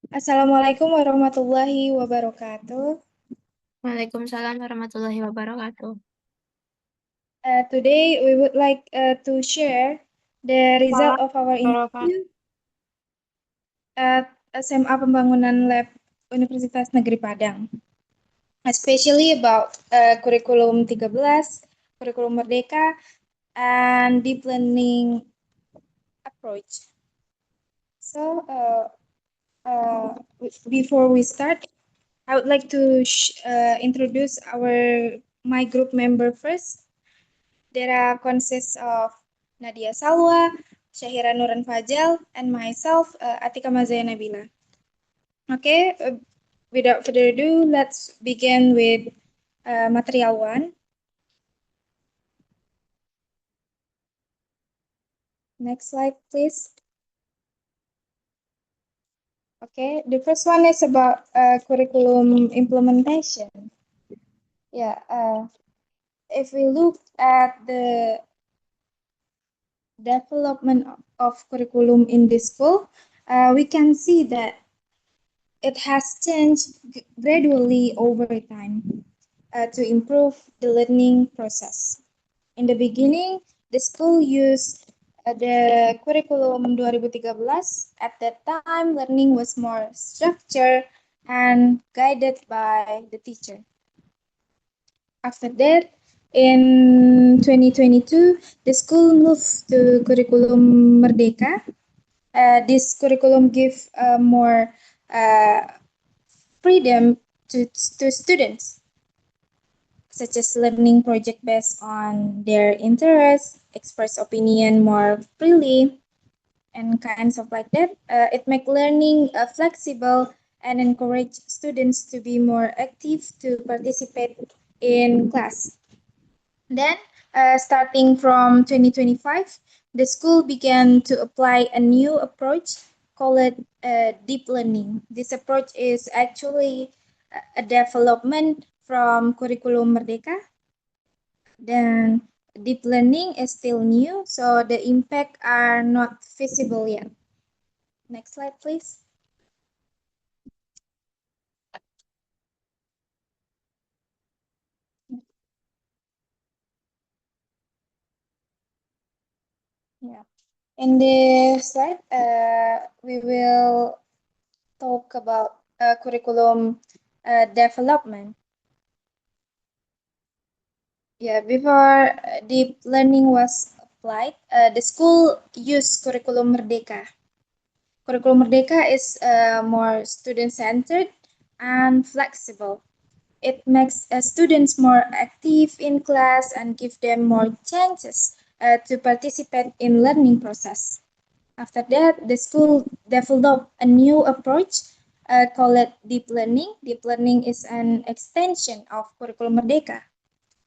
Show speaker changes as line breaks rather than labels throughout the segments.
Assalamualaikum warahmatullahi wabarakatuh.
Waalaikumsalam warahmatullahi wabarakatuh.
Today we would like to share the result of our
Wabarakatuh.
interview at SMA Pembangunan Lab Universitas Negeri Padang, especially about kurikulum 13, kurikulum Merdeka, and deep learning approach. So, before we start, I would like to introduce my group member first. Dera consists of Nadia Salwa, Syahira Nuran Fajal, and myself, Atika Mazaya Nabila. Okay, without further ado, let's begin with material one. Next slide, please. Okay, the first one is about curriculum implementation. Yeah, if we look at the development of curriculum in this school, we can see that it has changed gradually over time to improve the learning process. In the beginning, the school used the curriculum 2013. At that time, learning was more structured and guided by the teacher. After that, in 2022, the school moved to curriculum Merdeka. This curriculum gives more uh, freedom to students, such as learning project based on their interests, express opinion more freely, and kinds of like that. It make learning flexible and encourage students to be more active to participate in class. Then, starting from 2025, the school began to apply a new approach called deep learning. This approach is actually a development from Curriculum Merdeka. Then, deep learning is still new, so the impact are not visible yet. Next slide, please. Yeah. In this slide, we will talk about curriculum development. Yeah, before deep learning was applied, the school used Curriculum Merdeka. Curriculum Merdeka is more student-centered and flexible. It makes students more active in class and give them more chances to participate in learning process. After that, the school developed a new approach called deep learning. Deep learning is an extension of Curriculum Merdeka.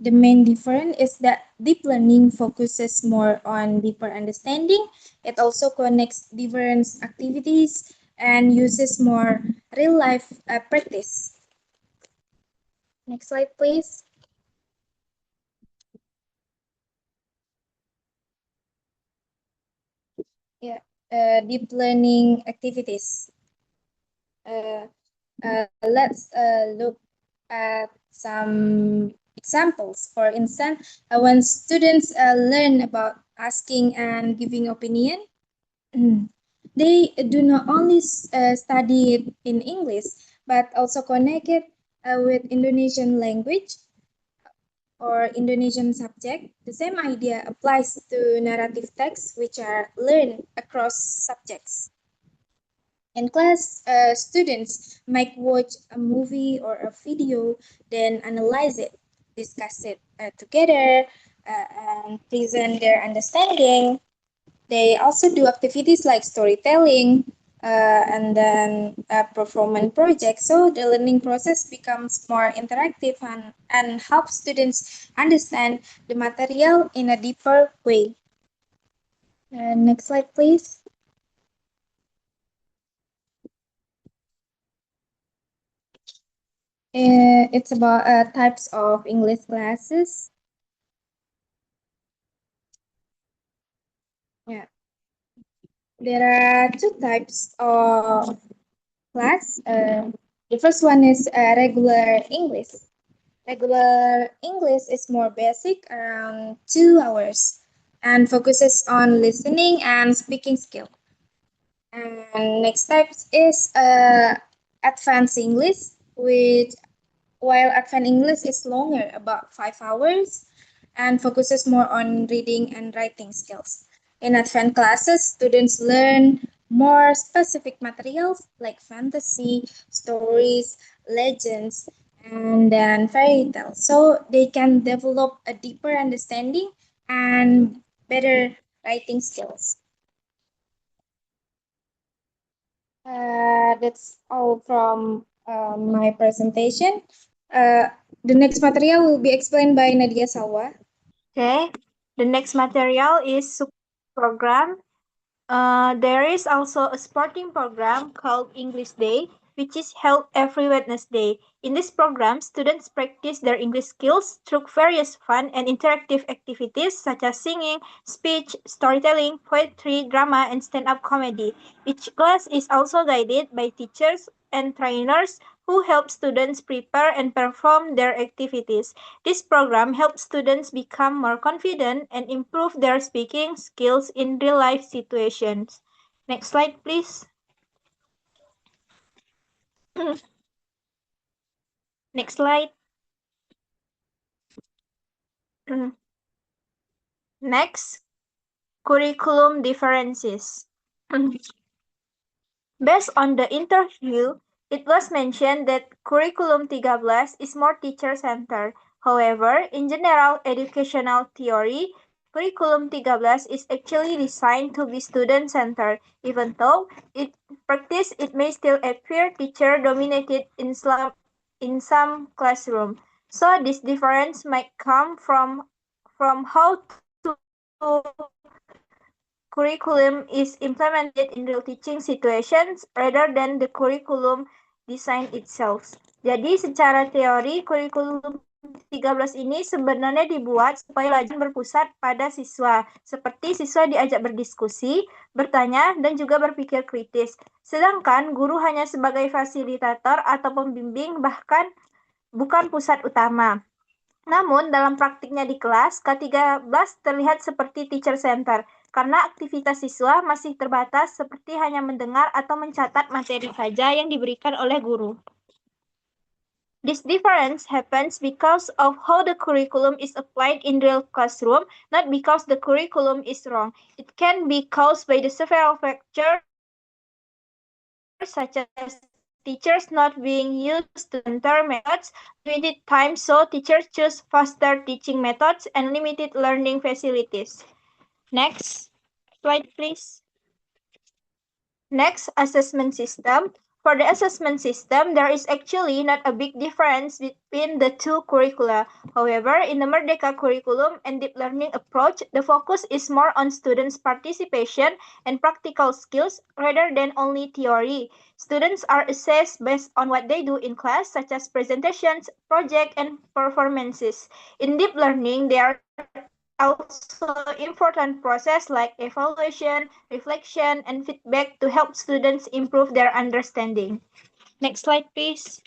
The main difference is that deep learning focuses more on deeper understanding. It also connects different activities and uses more real life practice. Next slide, please. Yeah, deep learning activities. Uh, let's look at some examples. For instance, when students learn about asking and giving opinion, they do not only study it in English, but also connect it with Indonesian language or Indonesian subject. The same idea applies to narrative texts, which are learned across subjects. In class, students might watch a movie or a video, then analyze it, discuss it together, and present their understanding. They also do activities like storytelling and then performance projects. So the learning process becomes more interactive and helps students understand the material in a deeper way. Next slide, please. It's about types of English classes. Yeah, there are two types of class. The first one is regular English. Regular English is more basic, around 2 hours, and focuses on listening and speaking skill. And next type is advanced English, which while advanced English is longer, about 5 hours, and focuses more on reading and writing skills. In advanced classes, students learn more specific materials like fantasy, stories, legends, and then fairy tales. So they can develop a deeper understanding and better writing skills. That's all from my presentation. Uh, the next material will be explained by Nadia Sawa.
Okay, the next material is program. There is also a sporting program called English Day, which is held every Wednesday. In this program, students practice their English skills through various fun and interactive activities such as singing, speech, storytelling, poetry, drama, and stand-up comedy. Each class is also guided by teachers and trainers who help students prepare and perform their activities. This program helps students become more confident and improve their speaking skills in real life situations. Next slide, please. Next slide. Next, curriculum differences. Based on the interview, it was mentioned that Curriculum 13 is more teacher-centered. However, in general educational theory, Curriculum 13 is actually designed to be student-centered, even though in practice it may still appear teacher-dominated in some classroom. So this difference might come from how to curriculum is implemented in real teaching situations rather than the curriculum design itself. Jadi secara teori kurikulum 13 ini sebenarnya dibuat supaya pelajaran berpusat pada siswa, seperti siswa diajak berdiskusi, bertanya, dan juga berpikir kritis. Sedangkan guru hanya sebagai fasilitator atau pembimbing bahkan bukan pusat utama. Namun, dalam praktiknya di kelas, K13 terlihat seperti teacher center, karena aktivitas siswa masih terbatas seperti hanya mendengar atau mencatat materi saja yang diberikan oleh guru. This difference happens because of how the curriculum is applied in real classroom, not because the curriculum is wrong. It can be caused by the several factors such as teachers not being used to center methods, limited time, so teachers choose faster teaching methods and limited learning facilities. Next slide, please. Next, assessment system. For the assessment system, there is actually not a big difference between the two curricula. However, in the Merdeka curriculum and deep learning approach, the focus is more on students' participation and practical skills rather than only theory. Students are assessed based on what they do in class, such as presentations, projects, and performances. In deep learning, they are also important process like evaluation, reflection, and feedback to help students improve their understanding. Next slide, please.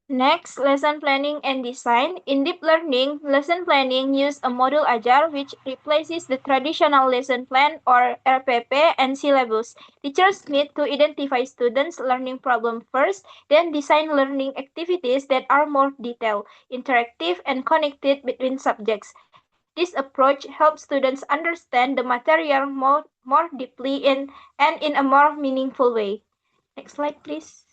Next, lesson planning and design. In deep learning, lesson planning uses a module Ajar which replaces the traditional lesson plan or RPP and syllabus. Teachers need to identify students' learning problem first, then design learning activities that are more detailed, interactive, and connected between subjects. This approach helps students understand the material more deeply and in a more meaningful way. Next slide, please.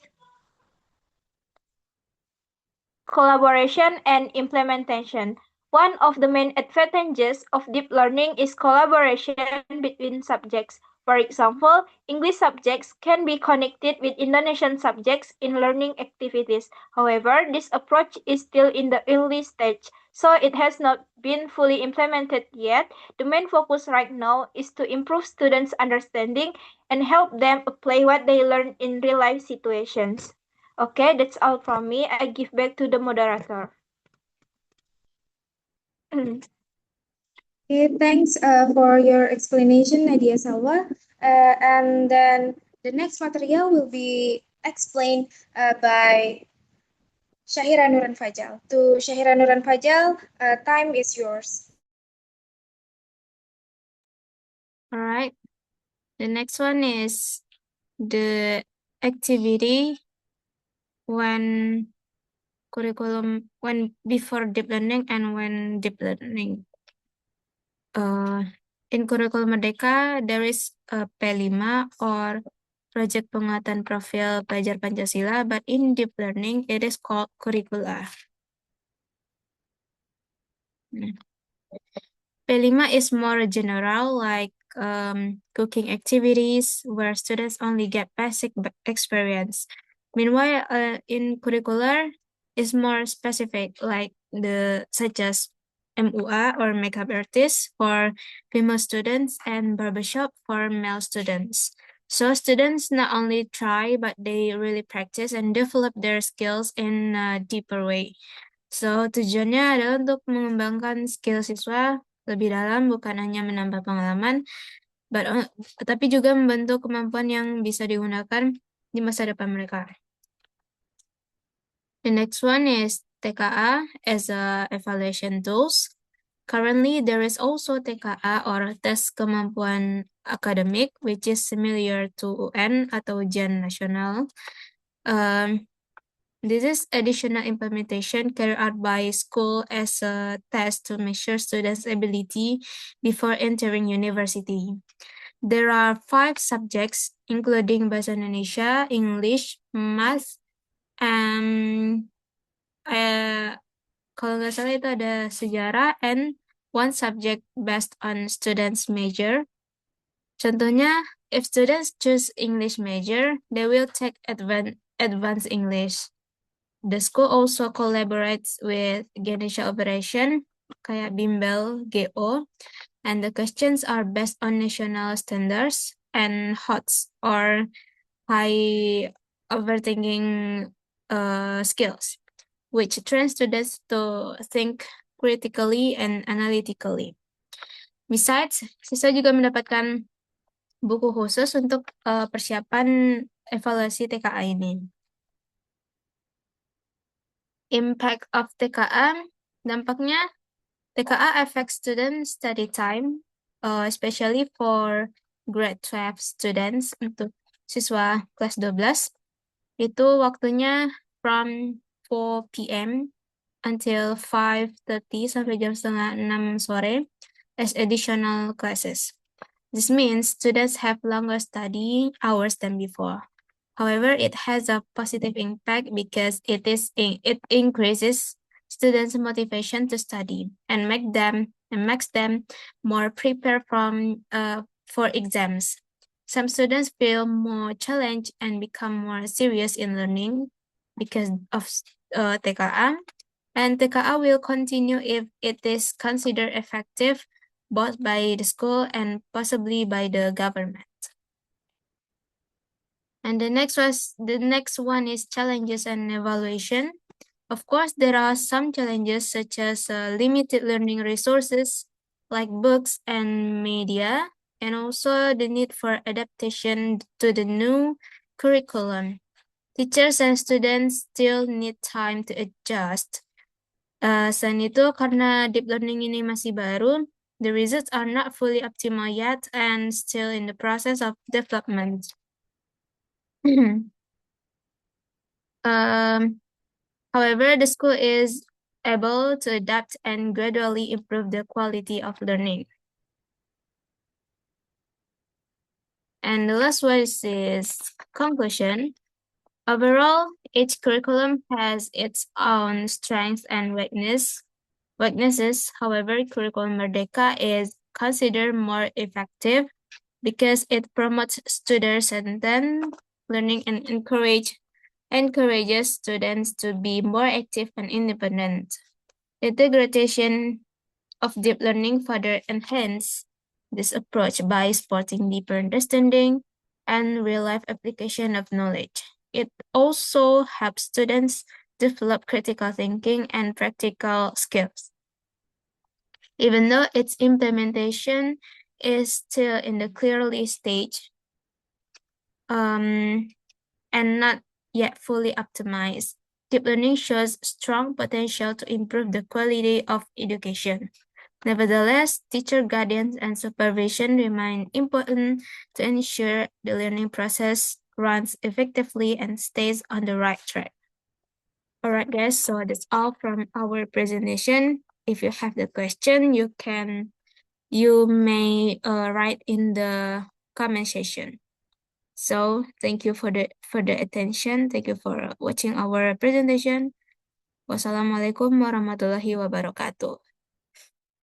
Collaboration and implementation. One of the main advantages of deep learning is collaboration between subjects. For example, English subjects can be connected with Indonesian subjects in learning activities. However, this approach is still in the early stage, so it has not been fully implemented yet. The main focus right now is to improve students' understanding and help them apply what they learn in real-life situations. Okay, that's all from me. I give back to the moderator.
Okay, thanks for your explanation, Nadia Sawa. And then The next material will be explained by Syahira Nuran Fajal. To Syahira Nuran Fajal, time is yours.
All right. The next one is the activity when before deep learning and when deep learning. In Kurikulum Merdeka, there is a P5 or Project Penguatan Profil Pelajar Pancasila, but in deep learning, it is called curricula. P5 is more general, like cooking activities, where students only get basic experience. Meanwhile, in curricular, is more specific, like such as MUA or makeup artist for female students and barbershop for male students. So students not only try, but they really practice and develop their skills in a deeper way. So tujuannya adalah untuk mengembangkan skill siswa lebih dalam, bukan hanya menambah pengalaman, tapi juga membentuk kemampuan yang bisa digunakan di masa depan mereka. The next one is TKA as a evaluation tools. Currently, there is also TKA or tes kemampuan akademik, which is similar to UN atau ujian nasional. This is additional implementation carried out by school as a test to measure students' ability before entering university. There are 5 subjects, including Bahasa Indonesia, English, Math, and kalau nggak salah itu ada sejarah, and 1 subject based on students' major. Contohnya, if students choose English major, they will take advanced English. The school also collaborates with Ganesha Operation, kayak Bimbel GO, and the questions are based on national standards and HOTS or high overthinking skills, which train students to think critically and analytically. Besides, siswa juga mendapatkan buku khusus untuk persiapan evaluasi TKA ini. Impact of TKA, dampaknya TKA affects student study time, especially for grade 12 students, untuk siswa kelas 12. Itu waktunya from 4 p.m. until 5:30 sampai jam 5:30 sore as additional classes. This means students have longer study hours than before. However, it has a positive impact because it increases students' motivation to study and makes them more prepared for exams. Some students feel more challenged and become more serious in learning because of TKA, and TKA will continue if it is considered effective both by the school and possibly by the government. And the next one is challenges and evaluation. Of course, there are some challenges such as limited learning resources like books and media, and also the need for adaptation to the new curriculum. Teachers and students still need time to adjust. Selain itu, karena deep learning ini masih baru, the results are not fully optimal yet and still in the process of development. However, the school is able to adapt and gradually improve the quality of learning. And the last one is conclusion. Overall, each curriculum has its own strengths and weaknesses. However, Curriculum Merdeka is considered more effective because it promotes student-centered learning and encourages students to be more active and independent. Integration of deep learning further enhance this approach by supporting deeper understanding and real-life application of knowledge. It also helps students develop critical thinking and practical skills. Even though its implementation is still in the clearly stage, and not yet fully optimized. Deep learning shows strong potential to improve the quality of education. Nevertheless, teacher guidance and supervision remain important to ensure the learning process runs effectively and stays on the right track. All right, guys, so that's all from our presentation. If you have the question, you may write in the comment section. So thank you for the attention. Thank you for watching our presentation. Wassalamualaikum warahmatullahi wabarakatuh.